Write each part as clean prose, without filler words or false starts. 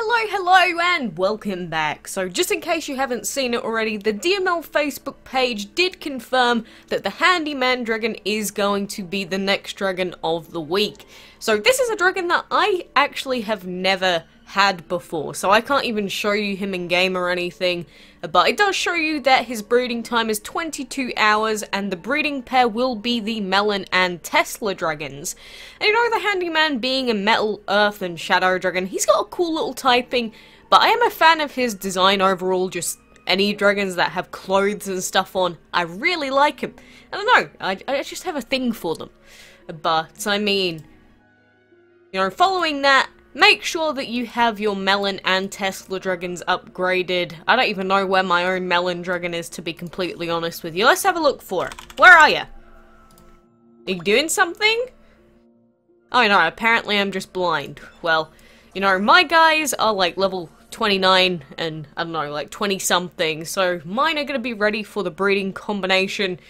Hello, and welcome back. So just in case you haven't seen it already, the DML Facebook page did confirm that the Handyman Dragon is going to be the next dragon of the week. So this is a dragon that I actually have never had before, so I can't even show you him in game or anything, but it does show you that his breeding time is 22 hours and the breeding pair will be the Melon and Tesla dragons. And you know, the Handyman being a metal, earth and shadow dragon, he's got a cool little typing, but I am a fan of his design overall. Just any dragons that have clothes and stuff on, I really like him. I don't know, I just have a thing for them. But I mean, you know, following that, make sure that you have your Melon and Tesla dragons upgraded. I don't even know where my own Melon dragon is, to be completely honest with you. Let's have a look for it. Where are you? Are you doing something? Oh no, apparently I'm just blind. Well, you know, my guys are like level 29 and, I don't know, like 20 something. So mine are going to be ready for the breeding combination.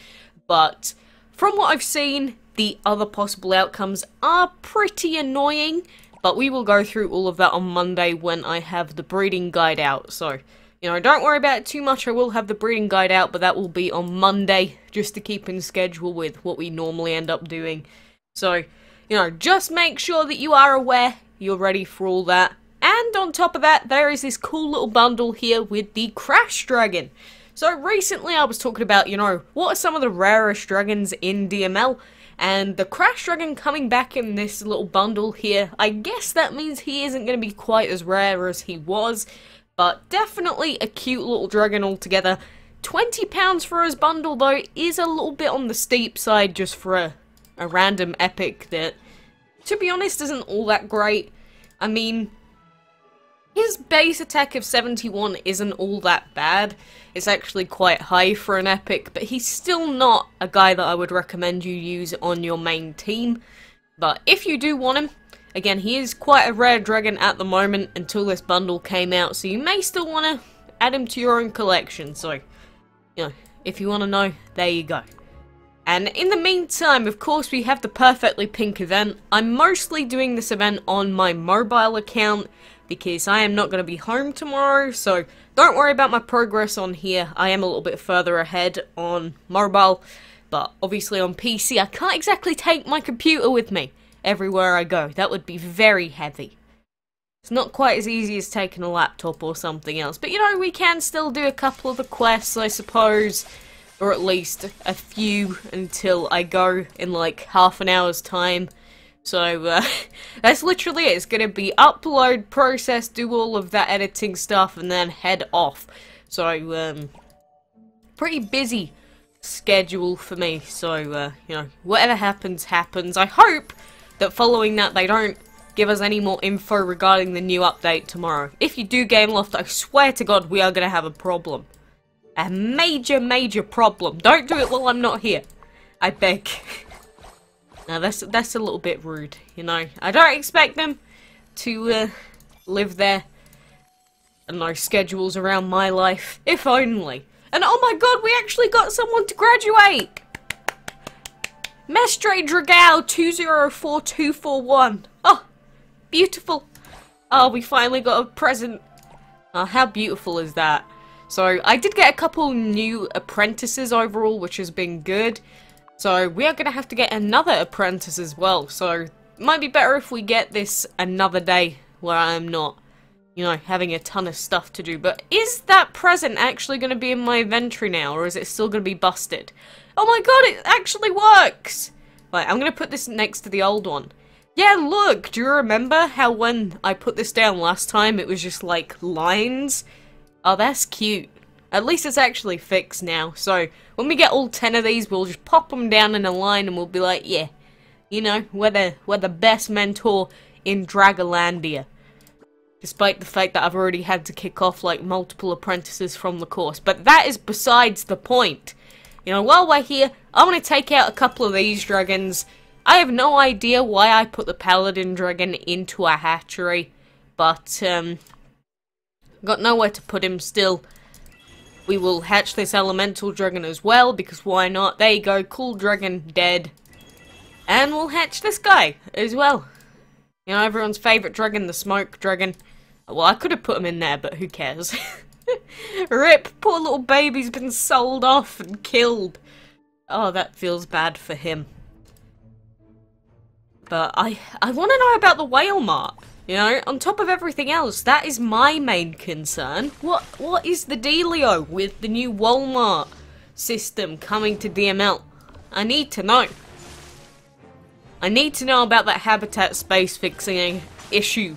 But from what I've seen, the other possible outcomes are pretty annoying. But we will go through all of that on Monday when I have the breeding guide out. So, you know, don't worry about it too much. I will have the breeding guide out, but that will be on Monday, just to keep in schedule with what we normally end up doing. So, you know, just make sure that you are aware you're ready for all that. And on top of that, there is this cool little bundle here with the Crash Dragon. So recently I was talking about, you know, what are some of the rarest dragons in DML? And the Crash Dragon coming back in this little bundle here, I guess that means he isn't going to be quite as rare as he was, but definitely a cute little dragon altogether. £20 for his bundle though is a little bit on the steep side just for a random epic that, to be honest, isn't all that great. I mean, his base attack of 71 isn't all that bad. It's actually quite high for an epic, but he's still not a guy that I would recommend you use on your main team. But if you do want him, again, he is quite a rare dragon at the moment until this bundle came out, so you may still want to add him to your own collection. So, you know, if you want to know, there you go. And in the meantime, of course, we have the Perfectly Pink event. I'm mostly doing this event on my mobile account, because I am not going to be home tomorrow, so don't worry about my progress on here. I am a little bit further ahead on mobile, but obviously on PC I can't exactly take my computer with me everywhere I go. That would be very heavy. It's not quite as easy as taking a laptop or something else, but you know, we can still do a couple of the quests, I suppose, or at least a few until I go in like half an hour's time. So, that's literally it. It's going to be upload, process, do all of that editing stuff, and then head off. So, pretty busy schedule for me. So, you know, whatever happens, happens. I hope that following that, they don't give us any more info regarding the new update tomorrow. If you do Game Loft, I swear to God, we are going to have a problem. A major, major problem. Don't do it while I'm not here. I beg. Now that's a little bit rude, you know. I don't expect them to live their, I don't know, schedules around my life. If only. And oh my god, we actually got someone to graduate! Mestre Dragao 204241. Oh, beautiful. Oh, we finally got a present. Oh, how beautiful is that? So, I did get a couple new apprentices overall, which has been good. So, we are going to have to get another apprentice as well. So, it might be better if we get this another day where I'm not, you know, having a ton of stuff to do. But is that present actually going to be in my inventory now, or is it still going to be busted? Oh my god, it actually works! Right, I'm going to put this next to the old one. Yeah, look, do you remember how when I put this down last time, it was just like lines? Oh, that's cute. At least it's actually fixed now, so when we get all 10 of these, we'll just pop them down in a line and we'll be like, yeah, you know, we're the best mentor in Dragolandia. Despite the fact that I've already had to kick off, like, multiple apprentices from the course. But that is besides the point. You know, while we're here, I'm going to take out a couple of these dragons. I have no idea why I put the Paladin Dragon into a hatchery, but, got nowhere to put him still. We will hatch this elemental dragon as well, because why not? There you go, cool dragon, dead. And we'll hatch this guy as well. You know, everyone's favourite dragon, the smoke dragon. Well, I could have put him in there, but who cares? Rip, poor little baby's been sold off and killed. Oh, that feels bad for him. But I want to know about the whale mart. You know, on top of everything else, that is my main concern. What is the dealio with the new Walmart system coming to DML? I need to know. I need to know about that habitat space fixing issue.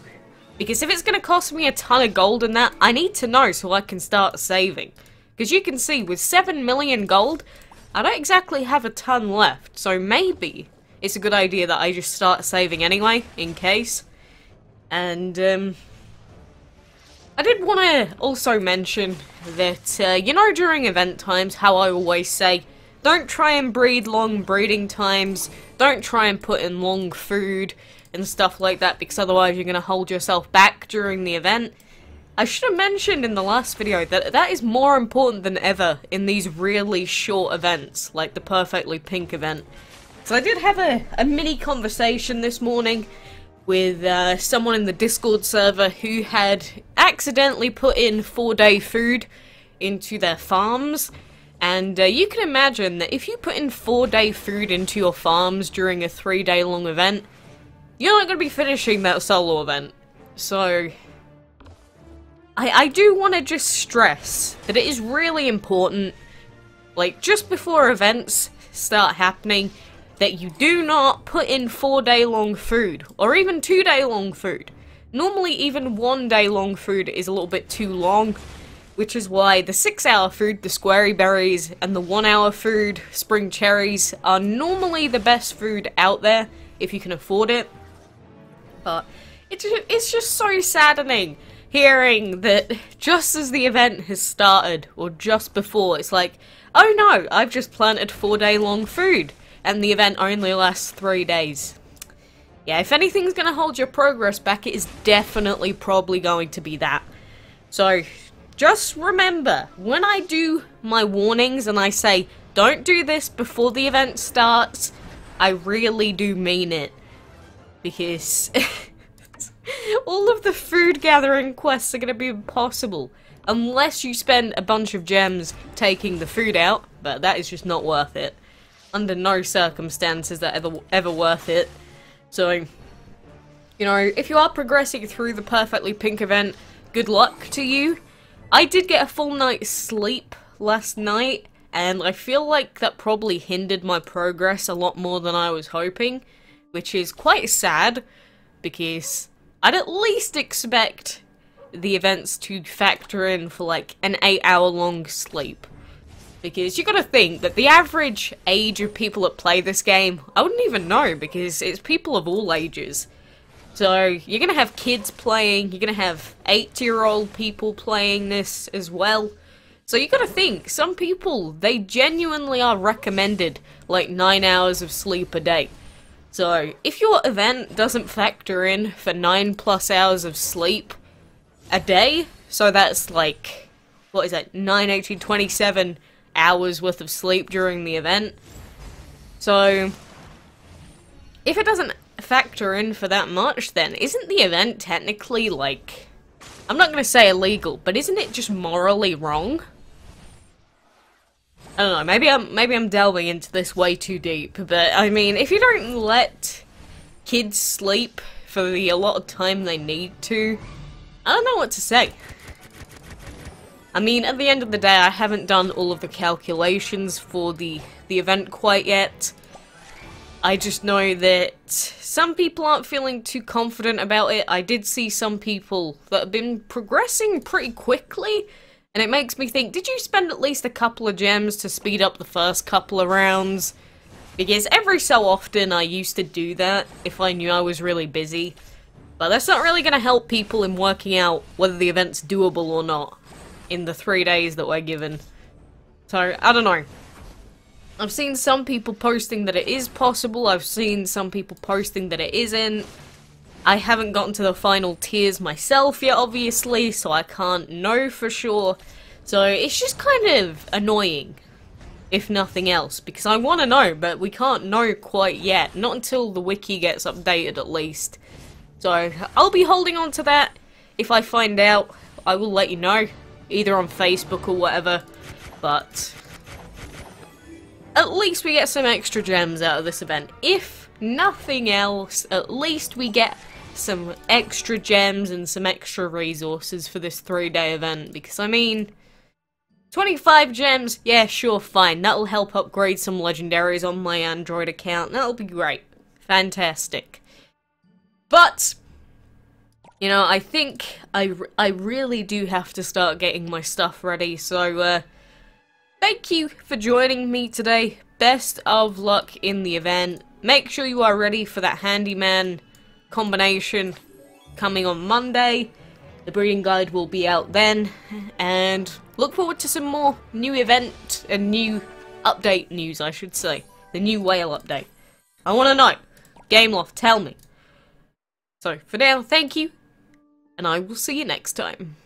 Because if it's going to cost me a ton of gold in that, I need to know so I can start saving. Because you can see, with 7 million gold, I don't exactly have a ton left. So maybe it's a good idea that I just start saving anyway, in case. And, I did want to also mention that, you know, during event times, how I always say, don't try and breed long breeding times, don't try and put in long food and stuff like that, because otherwise you're going to hold yourself back during the event. I should have mentioned in the last video that that is more important than ever in these really short events, like the Perfectly Pink event. So I did have a mini conversation this morning with someone in the Discord server who had accidentally put in 4-day food into their farms. And you can imagine that if you put in 4-day food into your farms during a 3-day long event, you're not going to be finishing that solo event. So, I do want to just stress that it is really important, like, just before events start happening, that you do not put in 4-day long food, or even 2-day long food. Normally, even 1-day long food is a little bit too long, which is why the 6-hour food, the squarey berries, and the 1-hour food, spring cherries, are normally the best food out there, if you can afford it. But it's just so saddening hearing that just as the event has started, or just before, it's like, oh no, I've just planted 4-day long food, and the event only lasts 3 days. Yeah, if anything's gonna hold your progress back, it is definitely probably going to be that. So, just remember, when I do my warnings and I say, don't do this before the event starts, I really do mean it. Because all of the food gathering quests are going to be impossible unless you spend a bunch of gems taking the food out, but that is just not worth it. Under no circumstances that ever worth it. So, you know, if you are progressing through the Perfectly Pink event, good luck to you. I did get a full night's sleep last night, and I feel like that probably hindered my progress a lot more than I was hoping. Which is quite sad, because I'd at least expect the events to factor in for like an 8-hour long sleep. Because you gotta think that the average age of people that play this game, I wouldn't even know, because it's people of all ages. So you're gonna have kids playing, you're gonna have 8-year-old people playing this as well. So you gotta think, some people, they genuinely are recommended like 9 hours of sleep a day. So, if your event doesn't factor in for 9+ hours of sleep a day, so that's like, what is that, 9, 18, 27 hours worth of sleep during the event. So, if it doesn't factor in for that much, then isn't the event technically, like, I'm not going to say illegal, but isn't it just morally wrong? I don't know, maybe I'm delving into this way too deep, but I mean, if you don't let kids sleep for the allotted time they need to, I don't know what to say. I mean, at the end of the day, I haven't done all of the calculations for the event quite yet. I just know that some people aren't feeling too confident about it. I did see some people that have been progressing pretty quickly. And it makes me think, did you spend at least a couple of gems to speed up the first couple of rounds? Because every so often I used to do that if I knew I was really busy. But that's not really going to help people in working out whether the event's doable or not in the 3 days that we're given. So, I don't know. I've seen some people posting that it is possible, I've seen some people posting that it isn't. I haven't gotten to the final tiers myself yet, obviously, so I can't know for sure. So it's just kind of annoying, if nothing else, because I want to know, but we can't know quite yet. Not until the wiki gets updated, at least. So I'll be holding on to that. If I find out, I will let you know, either on Facebook or whatever, but at least we get some extra gems out of this event. If nothing else, at least we get some extra gems and some extra resources for this 3-day event, because I mean, 25 gems, yeah, sure, fine, that'll help upgrade some legendaries on my Android account, that'll be great, fantastic. But, you know, I think I really do have to start getting my stuff ready, so, thank you for joining me today, best of luck in the event, make sure you are ready for that handyman combination coming on Monday. The breeding guide will be out then, and look forward to some more new event and new update news, I should say. The new whale update. I want to know. Gameloft, tell me. So, for now, thank you, and I will see you next time.